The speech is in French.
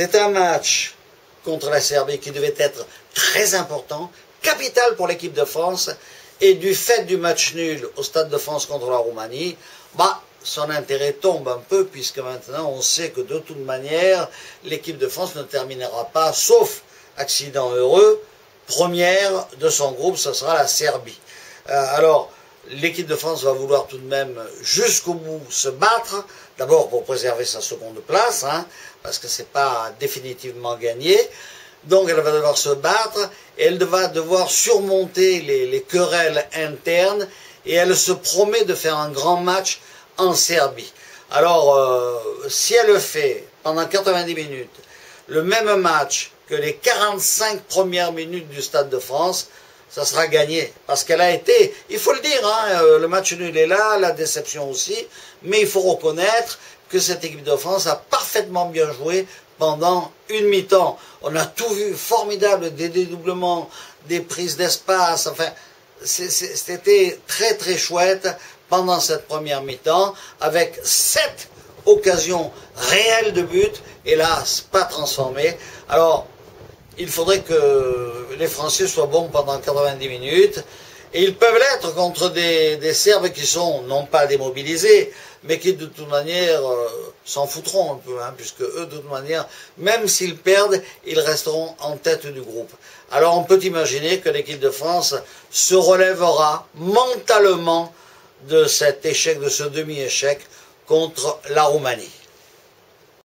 C'est un match contre la Serbie qui devait être très important, capital pour l'équipe de France, et du fait du match nul au Stade de France contre la Roumanie, son intérêt tombe un peu, puisque maintenant on sait que de toute manière, l'équipe de France ne terminera pas, sauf accident heureux, première de son groupe, ce sera la Serbie. Alors, l'équipe de France va vouloir tout de même jusqu'au bout se battre, d'abord pour préserver sa seconde place, parce que c'est pas définitivement gagné. Donc elle va devoir se battre, et elle va devoir surmonter les querelles internes, et elle se promet de faire un grand match en Serbie. Alors, si elle fait pendant 90 minutes le même match que les 45 premières minutes du Stade de France, ça sera gagné. Parce qu'elle a été, il faut le dire, le match nul est là, la déception aussi, mais il faut reconnaître que cette équipe de France a parfaitement bien joué pendant une mi-temps. On a tout vu, formidable, des dédoublements, des prises d'espace, enfin, c'était très très chouette pendant cette première mi-temps, avec 7 occasions réelles de but, hélas, pas transformées. Alors, il faudrait que les Français soient bons pendant 90 minutes, et ils peuvent l'être contre des Serbes qui sont, non pas démobilisés, mais qui de toute manière s'en foutront un peu, puisque eux, de toute manière, même s'ils perdent, ils resteront en tête du groupe. Alors on peut imaginer que l'équipe de France se relèvera mentalement de cet échec, de ce demi-échec contre la Roumanie.